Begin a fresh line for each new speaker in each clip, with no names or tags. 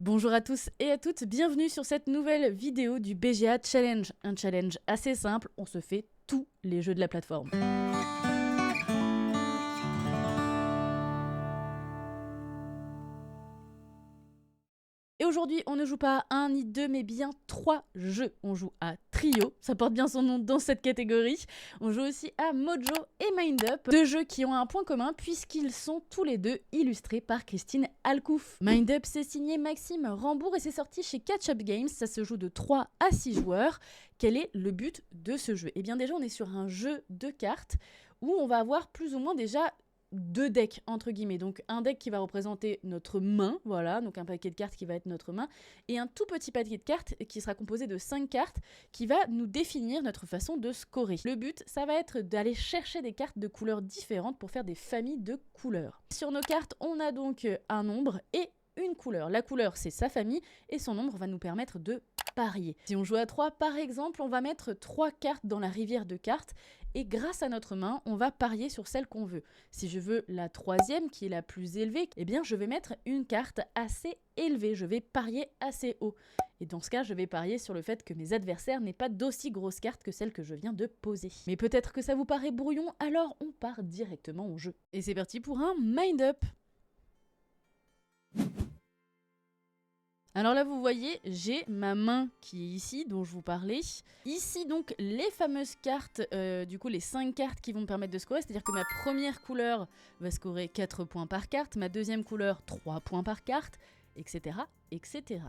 Bonjour à tous et à toutes, bienvenue sur cette nouvelle vidéo du BGA Challenge. Un challenge assez simple, on se fait tous les jeux de la plateforme. Et aujourd'hui, on ne joue pas à un ni deux, mais bien 3 jeux. On joue à Trio, ça porte bien son nom dans cette catégorie. On joue aussi à Mojo et Mind Up, deux jeux qui ont un point commun puisqu'ils sont tous les deux illustrés par Christine Alcouf. Mind Up, c'est signé Maxime Rambourg et c'est sorti chez Catch Up Games. Ça se joue de 3 à 6 joueurs. Quel est le but de ce jeu? Eh bien déjà, on est sur un jeu de cartes où on va avoir plus ou moins déjà 2 decks entre guillemets, donc un deck qui va représenter notre main, voilà, donc un paquet de cartes qui va être notre main, et un tout petit paquet de cartes qui sera composé de 5 cartes qui va nous définir notre façon de scorer. Le but, ça va être d'aller chercher des cartes de couleurs différentes pour faire des familles de couleurs. Sur nos cartes, on a donc un nombre et une couleur. La couleur, c'est sa famille, et son nombre va nous permettre de parier. Si on joue à 3, par exemple, on va mettre 3 cartes dans la rivière de cartes, et grâce à notre main, on va parier sur celle qu'on veut. Si je veux la 3e, qui est la plus élevée, eh bien je vais mettre une carte assez élevée, je vais parier assez haut. Et dans ce cas, je vais parier sur le fait que mes adversaires n'aient pas d'aussi grosses cartes que celles que je viens de poser. Mais peut-être que ça vous paraît brouillon, alors on part directement au jeu. Et c'est parti pour un Mind Up. Alors là, vous voyez, j'ai ma main qui est ici, dont je vous parlais. Ici, donc, les fameuses cartes, du coup, les 5 cartes qui vont me permettre de scorer. C'est-à-dire que ma première couleur va scorer 4 points par carte, ma deuxième couleur, 3 points par carte, etc., etc.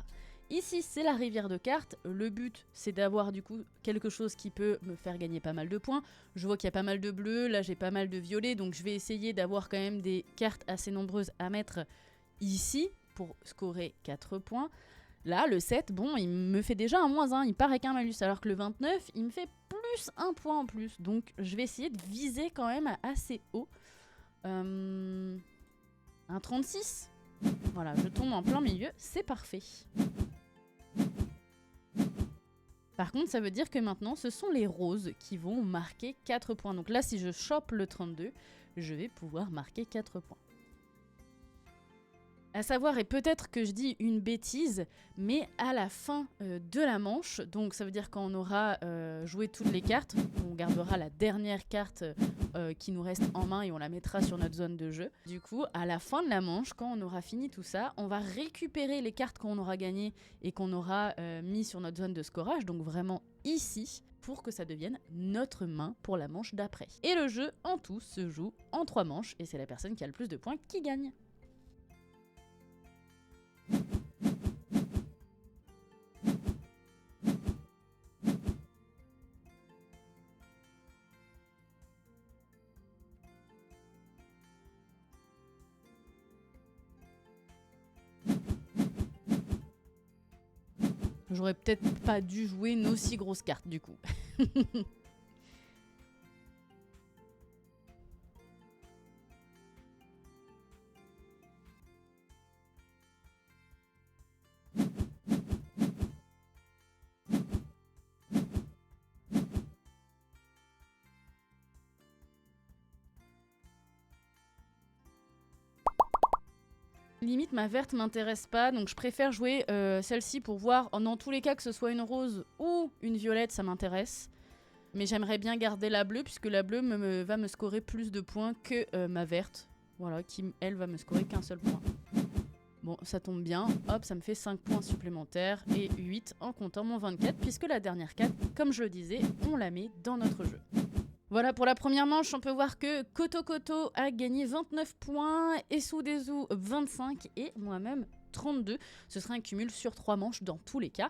Ici, c'est la rivière de cartes. Le but, c'est d'avoir, du coup, quelque chose qui peut me faire gagner pas mal de points. Je vois qu'il y a pas mal de bleus, là, j'ai pas mal de violets, donc je vais essayer d'avoir quand même des cartes assez nombreuses à mettre ici, pour scorer 4 points. Là, le 7, bon, il me fait déjà un -1, il part avec un malus, alors que le 29, il me fait plus 1 point en plus. Donc, je vais essayer de viser quand même assez haut. Un 36. Voilà, je tombe en plein milieu, c'est parfait. Par contre, ça veut dire que maintenant, ce sont les roses qui vont marquer 4 points. Donc là, si je chope le 32, je vais pouvoir marquer 4 points. À savoir, et peut-être que je dis une bêtise, mais à la fin de la manche, donc ça veut dire quand on aura joué toutes les cartes, on gardera la dernière carte qui nous reste en main et on la mettra sur notre zone de jeu. Du coup, à la fin de la manche, quand on aura fini tout ça, on va récupérer les cartes qu'on aura gagnées et qu'on aura mis sur notre zone de scorage, donc vraiment ici, pour que ça devienne notre main pour la manche d'après. Et le jeu, en tout, se joue en 3 manches, et c'est la personne qui a le plus de points qui gagne. J'aurais peut-être pas dû jouer une aussi grosse carte du coup. Limite, ma verte m'intéresse pas, donc je préfère jouer celle-ci pour voir, dans tous les cas, que ce soit une rose ou une violette, ça m'intéresse. Mais j'aimerais bien garder la bleue, puisque la bleue va me scorer plus de points que ma verte. Voilà, qui, elle, va me scorer qu'un seul point. Bon, ça tombe bien, hop, ça me fait 5 points supplémentaires et 8 en comptant mon 24, puisque la dernière carte, comme je le disais, on la met dans notre jeu. Voilà, pour la première manche, on peut voir que Koto Koto a gagné 29 points, Esu Desu 25 et moi-même 32. Ce sera un cumul sur 3 manches dans tous les cas.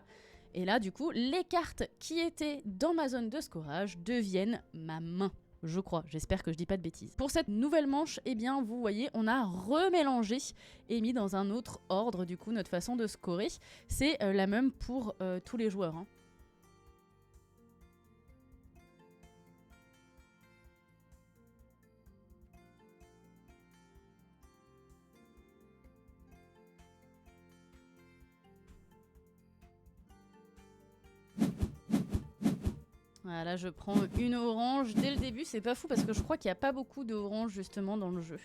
Et là, du coup, les cartes qui étaient dans ma zone de scorage deviennent ma main. Je crois, j'espère que je dis pas de bêtises. Pour cette nouvelle manche, eh bien, vous voyez, on a remélangé et mis dans un autre ordre, du coup, notre façon de scorer. C'est la même pour tous les joueurs, hein. Voilà, je prends une orange dès le début, c'est pas fou parce que je crois qu'il n'y a pas beaucoup d'orange justement dans le jeu.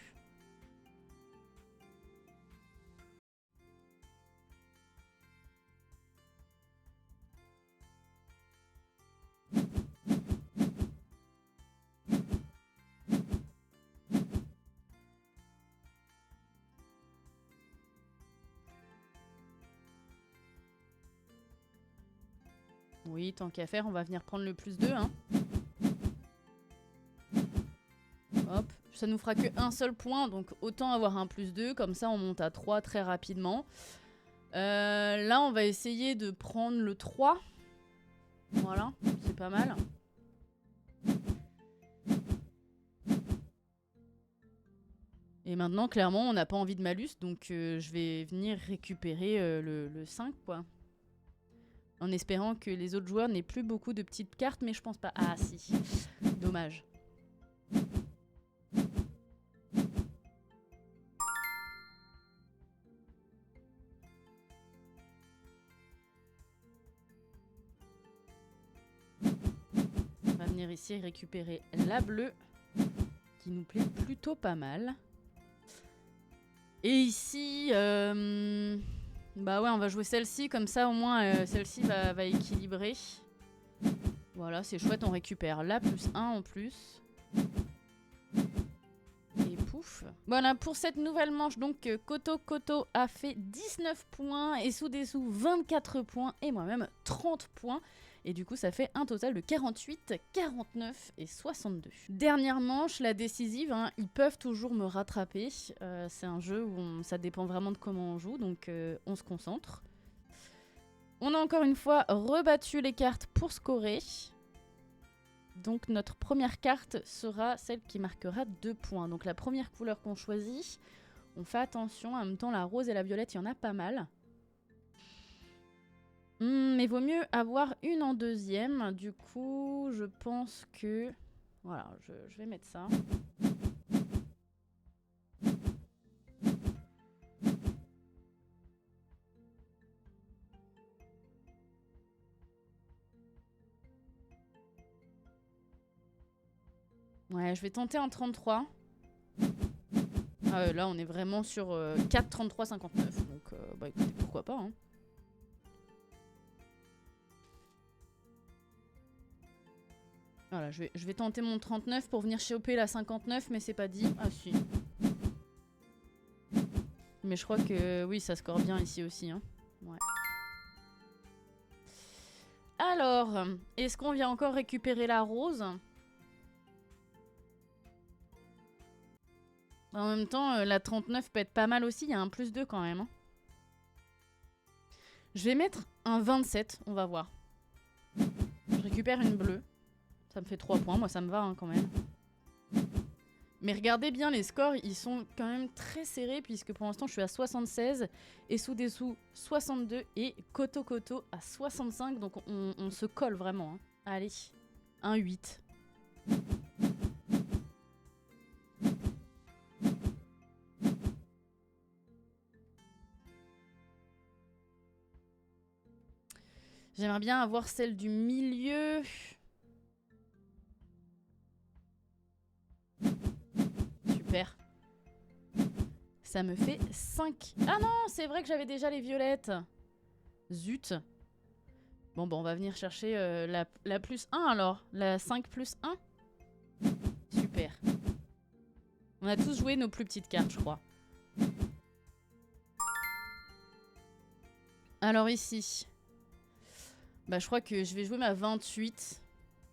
Oui, tant qu'à faire, on va venir prendre le +2. Hein. Hop, ça nous fera que un seul point, donc autant avoir un +2. Comme ça, on monte à 3 très rapidement. Là, on va essayer de prendre le 3. Voilà, c'est pas mal. Et maintenant, clairement, on n'a pas envie de malus, donc je vais venir récupérer le 5, quoi. En espérant que les autres joueurs n'aient plus beaucoup de petites cartes, mais je pense pas. Ah si, dommage. On va venir ici récupérer la bleue, qui nous plaît plutôt pas mal. Et ici, bah ouais, on va jouer celle-ci, comme ça au moins celle-ci va équilibrer. Voilà, c'est chouette, on récupère la +1 en plus. Et pouf. Voilà, pour cette nouvelle manche, donc Koto Koto a fait 19 points, et Sous 24 points, et moi-même 30 points. Et du coup, ça fait un total de 48, 49 et 62. Dernière manche, la décisive, hein, ils peuvent toujours me rattraper. C'est un jeu où ça dépend vraiment de comment on joue, donc on se concentre. On a encore une fois rebattu les cartes pour scorer. Donc notre première carte sera celle qui marquera 2 points. Donc la première couleur qu'on choisit, on fait attention. En même temps, la rose et la violette, il y en a pas mal. Mais vaut mieux avoir une en deuxième. Du coup, je pense que... Voilà, je vais mettre ça. Ouais, je vais tenter un 33. Là, on est vraiment sur 4, 33, 59. Donc, bah écoutez, pourquoi pas, hein. Voilà, je vais tenter mon 39 pour venir choper la 59, mais c'est pas dit. Ah si. Mais je crois que oui, ça score bien ici aussi. Hein. Ouais. Alors, est-ce qu'on vient encore récupérer la rose? En même temps, la 39 peut être pas mal aussi. Il y a un +2 quand même. Hein. Je vais mettre un 27, on va voir. Je récupère une bleue. Ça me fait 3 points, moi ça me va hein, quand même. Mais regardez bien les scores, ils sont quand même très serrés puisque pour l'instant je suis à 76 et Sous 62 et Koto Koto à 65, donc on se colle vraiment. Hein. Allez, un 8. J'aimerais bien avoir celle du milieu. Super. Ça me fait 5. Ah non, c'est vrai que j'avais déjà les violettes. Zut. Bon, on va venir chercher la +1 alors. La 5 +1. Super. On a tous joué nos plus petites cartes, je crois. Alors ici. Bah, je crois que je vais jouer ma 28.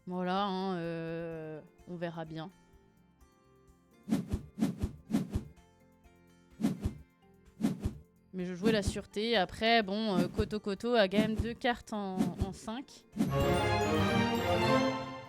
Voilà, hein, on verra bien. Mais je jouais la sûreté. Après, bon, Koto Koto a quand même 2 cartes en 5.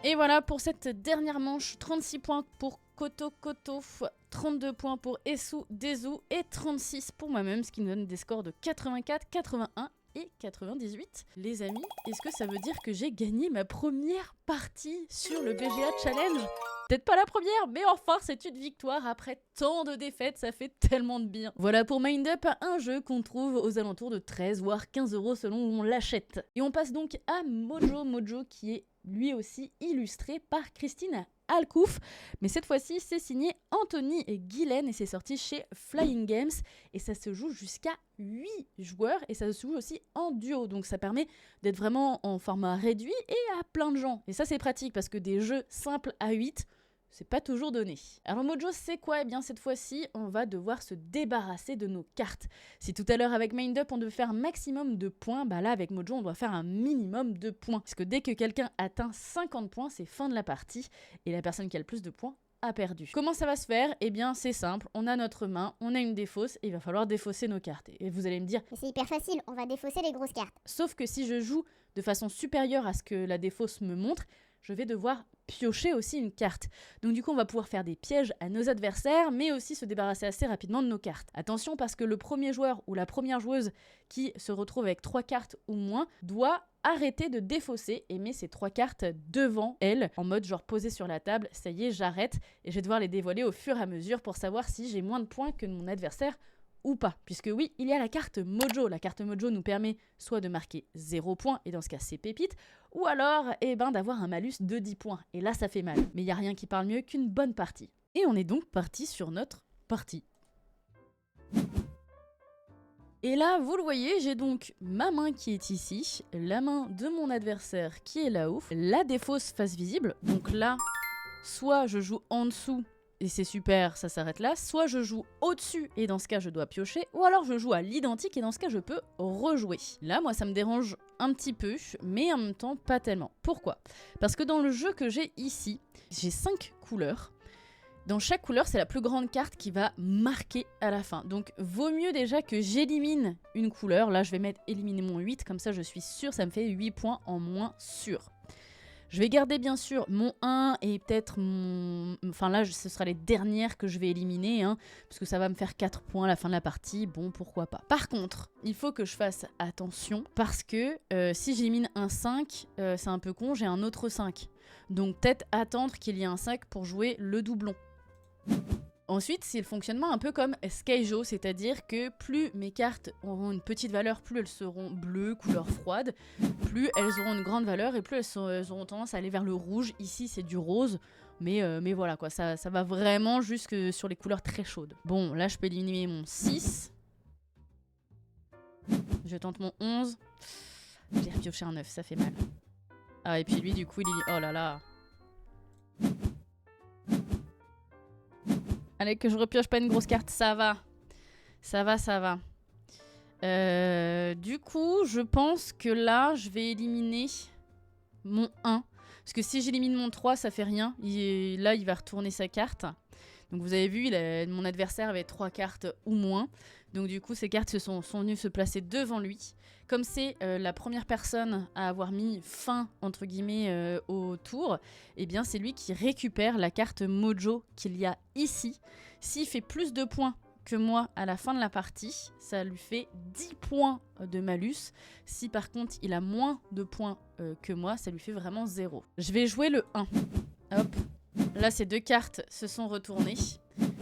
Et voilà pour cette dernière manche. 36 points pour Koto Koto, 32 points pour Esu Desu et 36 pour moi-même, ce qui nous donne des scores de 84, 81 et 98. Les amis, est-ce que ça veut dire que j'ai gagné ma première partie sur le BGA Challenge? Peut-être pas la première, mais enfin c'est une victoire après tant de défaites, ça fait tellement de bien. Voilà pour Mind Up, un jeu qu'on trouve aux alentours de 13 voire 15 € selon où on l'achète. Et on passe donc à Mojo qui est lui aussi illustré par Christine Alcouf, mais cette fois-ci c'est signé Anthony Guilaine et c'est sorti chez Flying Games et ça se joue jusqu'à 8 joueurs et ça se joue aussi en duo, donc ça permet d'être vraiment en format réduit et à plein de gens. Et ça c'est pratique parce que des jeux simples à 8, c'est pas toujours donné. Alors Mojo, c'est quoi? Eh bien cette fois-ci, on va devoir se débarrasser de nos cartes. Si tout à l'heure avec Mind Up, on devait faire un maximum de points, bah là avec Mojo, on doit faire un minimum de points. Parce que dès que quelqu'un atteint 50 points, c'est fin de la partie, et la personne qui a le plus de points a perdu. Comment ça va se faire? Eh bien c'est simple, on a notre main, on a une défausse, et il va falloir défausser nos cartes. Et vous allez me dire,
C'est hyper facile, on va défausser les grosses cartes.
sauf que si je joue de façon supérieure à ce que la défausse me montre, je vais devoir piocher aussi une carte. Donc du coup, on va pouvoir faire des pièges à nos adversaires, mais aussi se débarrasser assez rapidement de nos cartes. Attention, parce que le premier joueur ou la première joueuse qui se retrouve avec 3 cartes ou moins doit arrêter de défausser et met ces 3 cartes devant elle, en mode genre posé sur la table, ça y est, j'arrête, et je vais devoir les dévoiler au fur et à mesure pour savoir si j'ai moins de points que mon adversaire ou pas. Puisque oui, il y a la carte Mojo. La carte Mojo nous permet soit de marquer 0 points, et dans ce cas c'est pépite, ou alors d'avoir un malus de 10 points. Et là ça fait mal. Mais il n'y a rien qui parle mieux qu'une bonne partie. Et on est donc parti sur notre partie. Et là, vous le voyez, j'ai donc ma main qui est ici, la main de mon adversaire qui est là-haut, la défausse face visible. Donc là, soit je joue en dessous, et c'est super, ça s'arrête là, soit je joue au-dessus, et dans ce cas je dois piocher, ou alors je joue à l'identique, et dans ce cas je peux rejouer. Là, moi ça me dérange un petit peu, mais en même temps pas tellement. Pourquoi? Parce que dans le jeu que j'ai ici, j'ai 5 couleurs. Dans chaque couleur, c'est la plus grande carte qui va marquer à la fin. Donc, vaut mieux déjà que j'élimine une couleur. Là, je vais mettre éliminer mon 8, comme ça je suis sûre, ça me fait 8 points en moins sûr. Je vais garder bien sûr mon 1 et peut-être mon... Enfin là, ce sera les dernières que je vais éliminer, hein, parce que ça va me faire 4 points à la fin de la partie, bon, pourquoi pas. Par contre, il faut que je fasse attention, parce que si j'élimine un 5, c'est un peu con, j'ai un autre 5. Donc peut-être attendre qu'il y ait un 5 pour jouer le doublon. Ensuite, c'est le fonctionnement un peu comme Skyjo, c'est-à-dire que plus mes cartes auront une petite valeur, plus elles seront bleues, couleur froide, plus elles auront une grande valeur et plus elles auront tendance à aller vers le rouge. Ici, c'est du rose, mais voilà quoi, ça va vraiment jusque sur les couleurs très chaudes. Bon, là, je peux éliminer mon 6. Je tente mon 11. J'ai repioché un 9, ça fait mal. Ah, et puis lui, du coup, il est... Oh là là. Allez, que je repioche pas une grosse carte, ça va. Ça va, ça va. Du coup, je pense que là, je vais éliminer mon 1. Parce que si j'élimine mon 3, ça fait rien. Là, il va retourner sa carte. Donc vous avez vu, mon adversaire avait 3 cartes ou moins. Donc du coup, ces cartes sont venues se placer devant lui. Comme c'est la première personne à avoir mis fin, entre guillemets, au tour, eh bien c'est lui qui récupère la carte Mojo qu'il y a ici. S'il fait plus de points que moi à la fin de la partie, ça lui fait 10 points de malus. Si par contre il a moins de points que moi, ça lui fait vraiment 0. Je vais jouer le 1. Hop. Là, ces 2 cartes se sont retournées.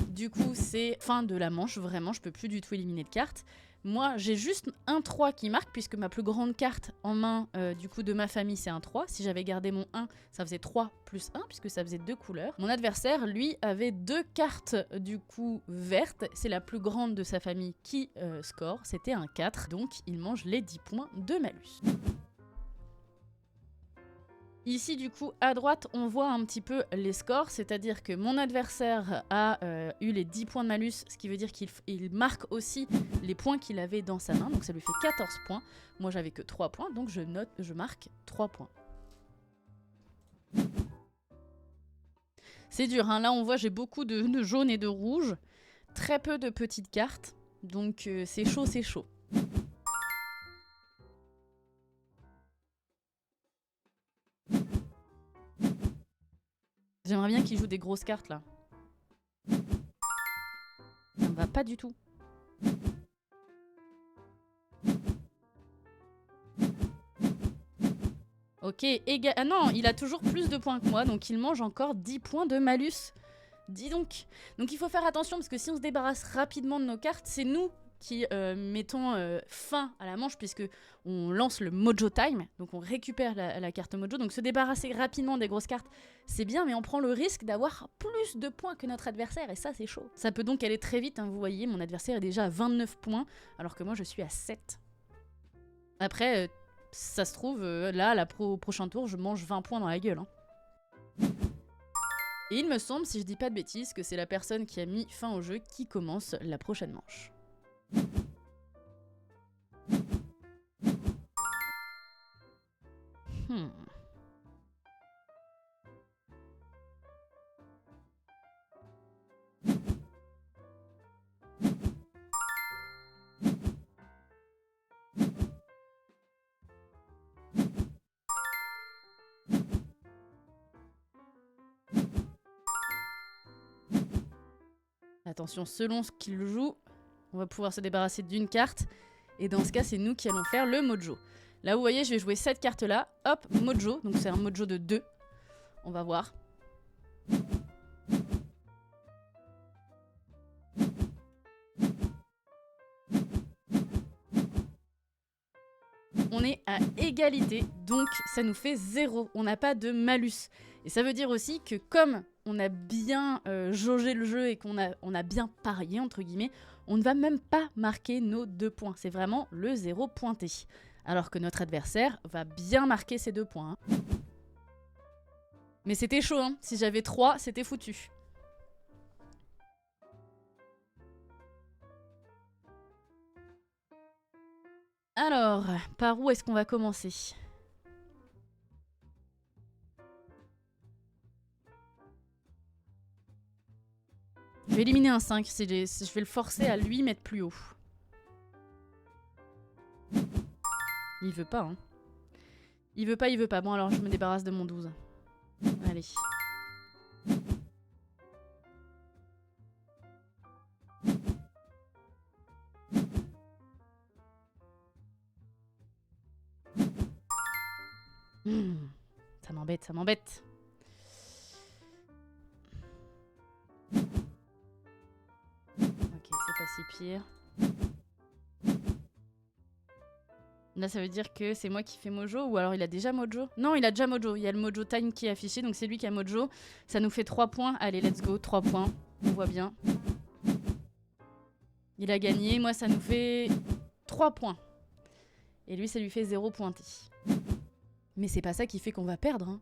Du coup, c'est fin de la manche. Vraiment, je peux plus du tout éliminer de cartes. Moi, j'ai juste un 3 qui marque, puisque ma plus grande carte en main du coup de ma famille, c'est un 3. Si j'avais gardé mon 1, ça faisait 3 plus 1, puisque ça faisait 2 couleurs. Mon adversaire, lui, avait 2 cartes du coup vertes. C'est la plus grande de sa famille qui score. C'était un 4, donc il mange les 10 points de malus. Ici, du coup, à droite, on voit un petit peu les scores, c'est-à-dire que mon adversaire a eu les 10 points de malus, ce qui veut dire qu'il marque aussi les points qu'il avait dans sa main, donc ça lui fait 14 points. Moi, j'avais que 3 points, donc je marque 3 points. C'est dur, hein. Là, on voit, j'ai beaucoup de jaune et de rouge, très peu de petites cartes, donc c'est chaud, c'est chaud. J'aimerais bien qu'il joue des grosses cartes, là. Ça me va pas du tout. Ok, égal... Ah non, il a toujours plus de points que moi, donc il mange encore 10 points de malus. Dis donc. Donc il faut faire attention, parce que si on se débarrasse rapidement de nos cartes, c'est nous qui mettons fin à la manche, puisque on lance le Mojo Time, donc on récupère la carte Mojo. Donc se débarrasser rapidement des grosses cartes, c'est bien, mais on prend le risque d'avoir plus de points que notre adversaire, et ça c'est chaud. Ça peut donc aller très vite, hein, vous voyez, mon adversaire est déjà à 29 points, alors que moi je suis à 7. Après, ça se trouve, là, au prochain tour, je mange 20 points dans la gueule. Hein. Et il me semble, si je dis pas de bêtises, que c'est la personne qui a mis fin au jeu qui commence la prochaine manche. Attention, selon ce qu'il joue, on va pouvoir se débarrasser d'une carte. Et dans ce cas, c'est nous qui allons faire le mojo. Là, vous voyez, je vais jouer cette carte-là. Hop, mojo. Donc c'est un mojo de 2. On va voir. On est à égalité, donc ça nous fait 0. On n'a pas de malus. Et ça veut dire aussi que comme on a bien jaugé le jeu et qu'on a bien parié, entre guillemets, on ne va même pas marquer nos 2 points. C'est vraiment le 0 pointé. Alors que notre adversaire va bien marquer ses 2 points. Hein. Mais c'était chaud, hein. Si j'avais 3, c'était foutu. Alors, par où est-ce qu'on va commencer ? Je vais éliminer un 5, je vais le forcer à lui mettre plus haut. Il veut pas, hein. Il veut pas. Bon, alors je me débarrasse de mon 12. Allez. Ça m'embête, ça m'embête. Ok, c'est pas si pire. Là, ça veut dire que c'est moi qui fais mojo ou alors il a déjà mojo? Non, il a déjà mojo. Il y a le mojo time qui est affiché, donc c'est lui qui a mojo. Ça nous fait 3 points. Allez, let's go, 3 points. On voit bien. Il a gagné. Moi, ça nous fait 3 points. Et lui, ça lui fait 0 pointé. Mais c'est pas ça qui fait qu'on va perdre. Hein.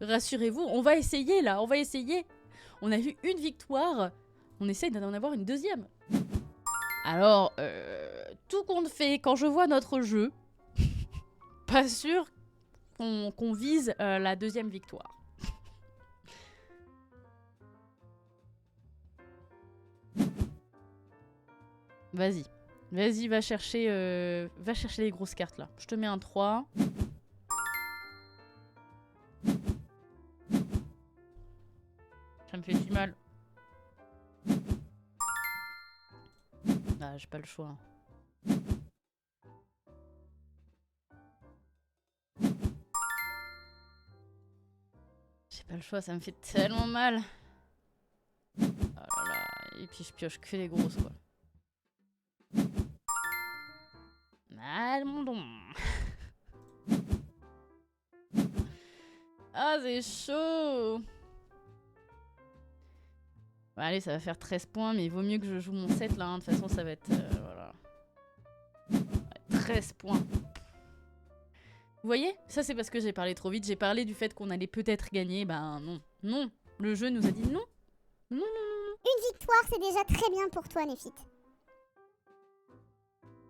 Rassurez-vous, on va essayer là, on va essayer. On a eu une victoire. On essaye d'en avoir une deuxième. Alors, tout compte fait, quand je vois notre jeu, pas sûr qu'on vise la deuxième victoire. Vas-y. Vas-y, va chercher les grosses cartes là. Je te mets un 3. Ça me fait du mal. Ah, j'ai pas le choix. J'ai pas le choix, ça me fait tellement mal. Oh là là. Et puis je pioche que les grosses quoi. Ah mon don. Ah c'est chaud. Bon, allez, ça va faire 13 points, mais il vaut mieux que je joue mon 7 là. Hein. De toute façon, ça va être... voilà. Ouais, 13 points. Vous voyez? Ça, c'est parce que j'ai parlé trop vite. J'ai parlé du fait qu'on allait peut-être gagner. Ben non. Non. Le jeu nous a dit non. Non, non, non, non.
Une victoire, c'est déjà très bien pour toi, Néphite.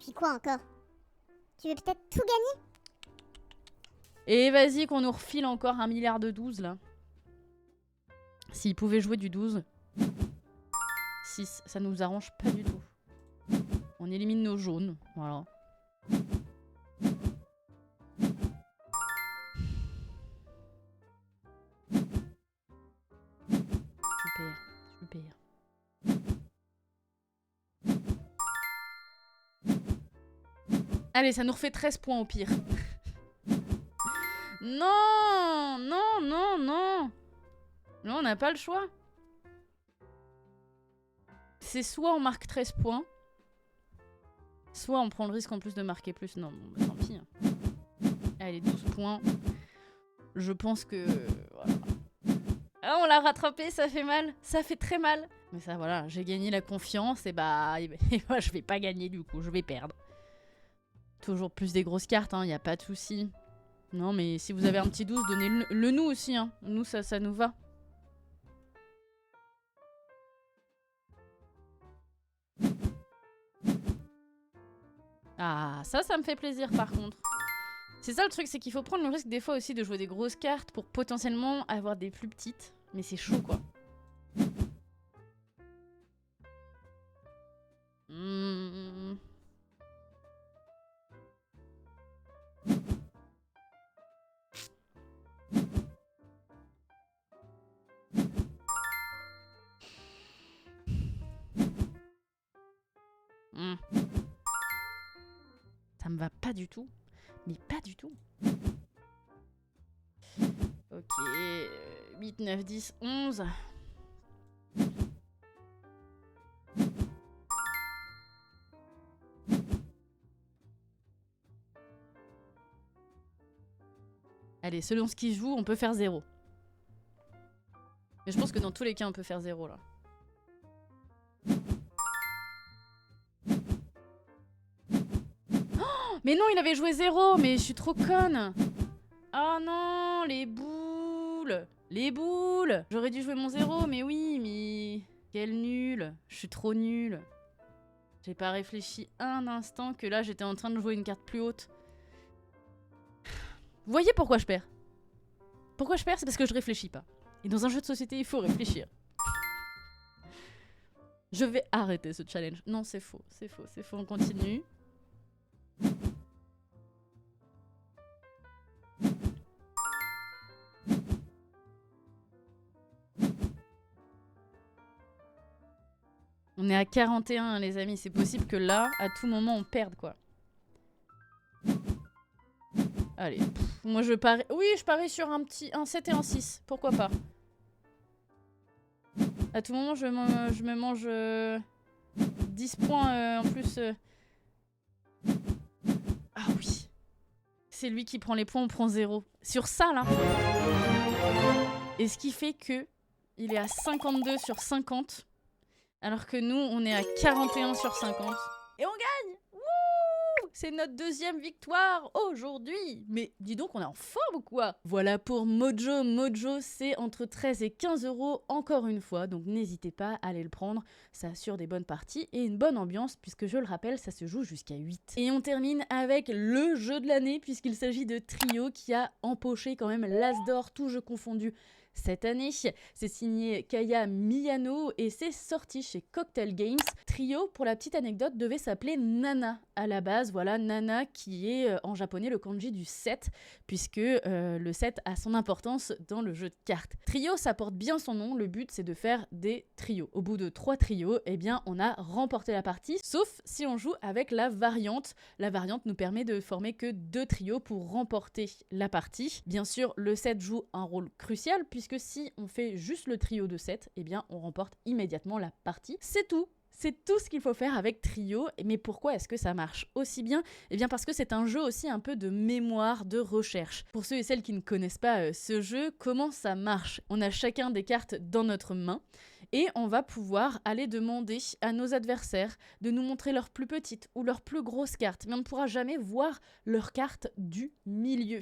Puis quoi encore? Tu veux peut-être tout gagner?
Et vas-y, qu'on nous refile encore 1 milliard de 12 là. S'il pouvait jouer du 12. 6, ça nous arrange pas du tout. On élimine nos jaunes, voilà. Super. Allez, ça nous refait 13 points au pire. Non, non, non, non. Non, on n'a pas le choix. C'est soit on marque 13 points, soit on prend le risque en plus de marquer plus. Non, bon, bah, tant pis. Hein. Allez, 12 points. Je pense que... voilà. Ah, on l'a rattrapé, ça fait mal. Ça fait très mal. Mais ça, voilà, j'ai gagné la confiance et bah je vais pas gagner du coup, je vais perdre. Toujours plus des grosses cartes, hein, y a pas de souci. Non, mais si vous avez un petit 12, donnez-le nous aussi. Hein. Nous, ça nous va. Ah, ça me fait plaisir par contre. C'est ça le truc, c'est qu'il faut prendre le risque des fois aussi de jouer des grosses cartes pour potentiellement avoir des plus petites. Mais c'est chaud quoi. Mmh. Ça me va pas du tout. Mais pas du tout. Ok. 8, 9, 10, 11. Allez, selon ce qu'il joue, on peut faire 0. Mais je pense que dans tous les cas, on peut faire 0 là. Oh, mais non, il avait joué 0, mais je suis trop conne. Oh non, les boules. Les boules. J'aurais dû jouer mon 0, mais oui, mais... Quel nul. Je suis trop nulle. J'ai pas réfléchi un instant que là, j'étais en train de jouer une carte plus haute. Vous voyez pourquoi je perds? Pourquoi je perds? C'est parce que je réfléchis pas. Et dans un jeu de société, il faut réfléchir. Je vais arrêter ce challenge. Non, c'est faux, c'est faux, c'est faux. On continue. On est à 41, les amis. C'est possible que là, à tout moment, on perde, quoi. Allez. Moi, je parie... Oui, je parie sur un 7 et un 6. Pourquoi pas? À tout moment, je me mange 10 points en plus. Ah oui. C'est lui qui prend les points, on prend 0. Sur ça, là. Et ce qui fait que il est à 52 sur 50. Alors que nous, on est à 41 sur 50. Et on gagne! Wouh! C'est notre deuxième victoire aujourd'hui! Mais dis donc, on est en forme ou quoi? Voilà pour Mojo. Mojo, c'est entre 13 et 15 € encore une fois. Donc n'hésitez pas à aller le prendre. Ça assure des bonnes parties et une bonne ambiance puisque je le rappelle, ça se joue jusqu'à 8. Et on termine avec le jeu de l'année puisqu'il s'agit de Trio qui a empoché quand même l'As d'or, tout jeu confondu. Cette année, c'est signé Kaya Miyano et c'est sorti chez Cocktail Games. Trio, pour la petite anecdote, devait s'appeler Nana à la base. Voilà, Nana qui est en japonais le kanji du 7, puisque le 7 a son importance dans le jeu de cartes. Trio, ça porte bien son nom, le but c'est de faire des trios. Au bout de 3 trios, eh bien on a remporté la partie, sauf si on joue avec la variante. La variante nous permet de former que 2 trios pour remporter la partie. Bien sûr, le 7 joue un rôle crucial, puisque si on fait juste le trio de 7, eh bien on remporte immédiatement la partie. C'est tout. C'est tout ce qu'il faut faire avec Trio. Mais pourquoi est-ce que ça marche aussi bien? Eh bien parce que c'est un jeu aussi un peu de mémoire, de recherche. Pour ceux et celles qui ne connaissent pas ce jeu, comment ça marche? On a chacun des cartes dans notre main et on va pouvoir aller demander à nos adversaires de nous montrer leurs plus petites ou leurs plus grosses cartes. Mais on ne pourra jamais voir leurs cartes du milieu.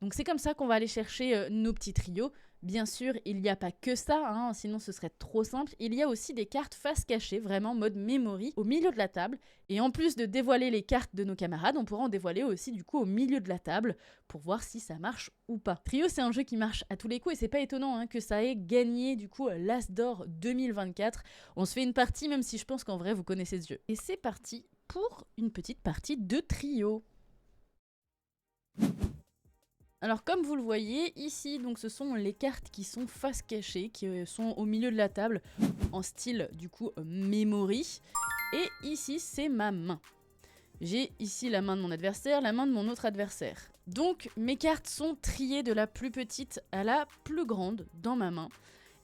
Donc c'est comme ça qu'on va aller chercher nos petits trios. Bien sûr, il n'y a pas que ça, hein, sinon ce serait trop simple. Il y a aussi des cartes face cachée, vraiment mode memory, au milieu de la table. Et en plus de dévoiler les cartes de nos camarades, on pourra en dévoiler aussi du coup au milieu de la table pour voir si ça marche ou pas. Trio, c'est un jeu qui marche à tous les coups et c'est pas étonnant hein, que ça ait gagné du coup l'As d'or 2024. On se fait une partie même si je pense qu'en vrai vous connaissez ce jeu. Et c'est parti pour une petite partie de Trio. Alors comme vous le voyez, ici donc ce sont les cartes qui sont face cachée, qui sont au milieu de la table en style du coup memory. Et ici c'est ma main. J'ai ici la main de mon adversaire, la main de mon autre adversaire. Donc mes cartes sont triées de la plus petite à la plus grande dans ma main.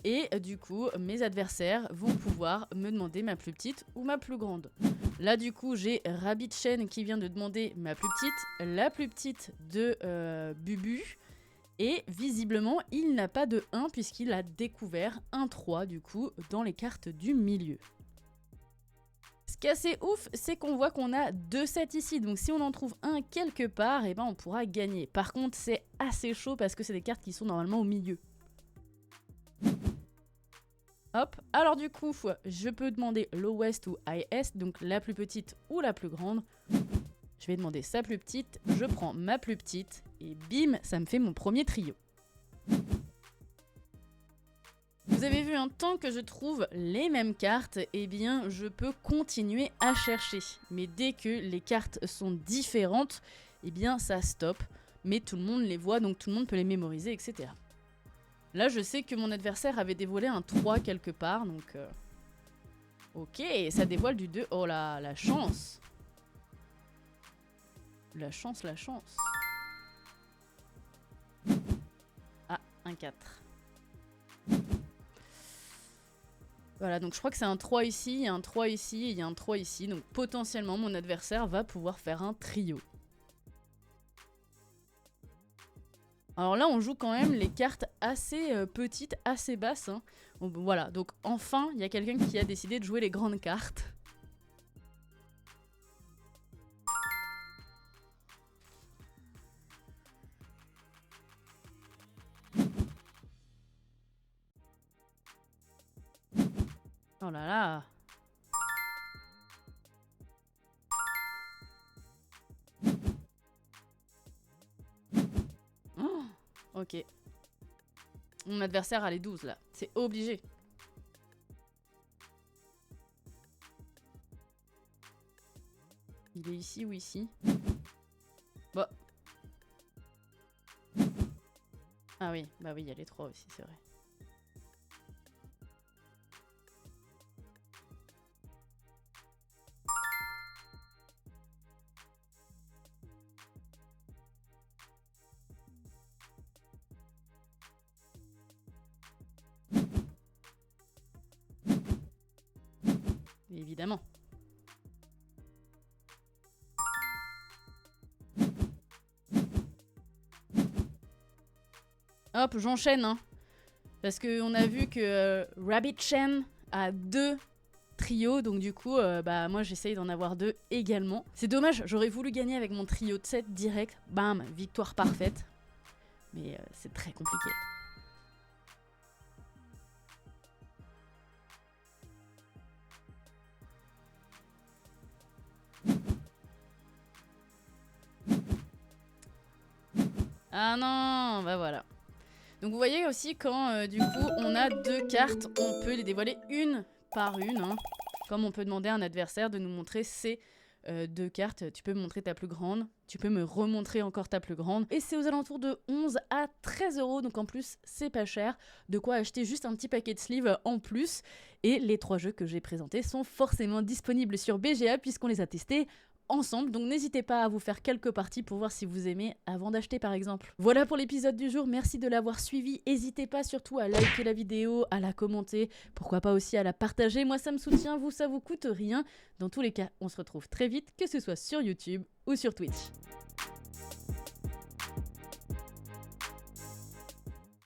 Et du coup, mes adversaires vont pouvoir me demander ma plus petite ou ma plus grande. Là, du coup, j'ai Rabbit Chen qui vient de demander ma plus petite, la plus petite de Bubu. Et visiblement, il n'a pas de 1 puisqu'il a découvert un 3, du coup, dans les cartes du milieu. Ce qui est assez ouf, c'est qu'on voit qu'on a 2 sets ici. Donc si on en trouve un quelque part, eh ben, on pourra gagner. Par contre, c'est assez chaud parce que c'est des cartes qui sont normalement au milieu. Hop, alors du coup, je peux demander lowest ou highest, donc la plus petite ou la plus grande. Je vais demander sa plus petite, je prends ma plus petite, et bim, ça me fait mon premier trio. Vous avez vu, tant que je trouve les mêmes cartes, eh bien, je peux continuer à chercher. Mais dès que les cartes sont différentes, eh bien, ça stoppe. Mais tout le monde les voit, donc tout le monde peut les mémoriser, etc. Là, je sais que mon adversaire avait dévoilé un 3 quelque part, donc... Ok, ça dévoile du 2. Oh là, la chance! La chance, la chance. Ah, un 4. Voilà, donc je crois que c'est un 3 ici, il y a un 3 ici, et il y a un 3 ici. Donc potentiellement, mon adversaire va pouvoir faire un trio. Alors là, on joue quand même les cartes assez petites, assez basses. Voilà, donc enfin, il y a quelqu'un qui a décidé de jouer les grandes cartes. Oh là là! Oh, ok. Mon adversaire a les 12 là. C'est obligé. Il est ici ou ici? Bon. Ah oui, bah oui, il y a les 3 aussi, c'est vrai. Évidemment. Hop, j'enchaîne, parce qu'on a vu que Rabbit Chen a 2 trios, donc du coup, bah moi j'essaye d'en avoir 2 également. C'est dommage, j'aurais voulu gagner avec mon trio de 7 direct. Bam, victoire parfaite. Mais c'est très compliqué. Ah non, bah voilà. Donc vous voyez aussi quand du coup on a 2 cartes, on peut les dévoiler une par une. Comme on peut demander à un adversaire de nous montrer ses 2 cartes. Tu peux me montrer ta plus grande, tu peux me remontrer encore ta plus grande. Et c'est aux alentours de 11 à 13 €, donc en plus c'est pas cher. De quoi acheter juste un petit paquet de sleeves en plus. Et les 3 jeux que j'ai présentés sont forcément disponibles sur BGA puisqu'on les a testés ensemble, donc n'hésitez pas à vous faire quelques parties pour voir si vous aimez avant d'acheter par exemple. Voilà pour l'épisode du jour, merci de l'avoir suivi, n'hésitez pas surtout à liker la vidéo, à la commenter, pourquoi pas aussi à la partager, moi ça me soutient, vous ça vous coûte rien. Dans tous les cas, on se retrouve très vite, que ce soit sur YouTube ou sur Twitch.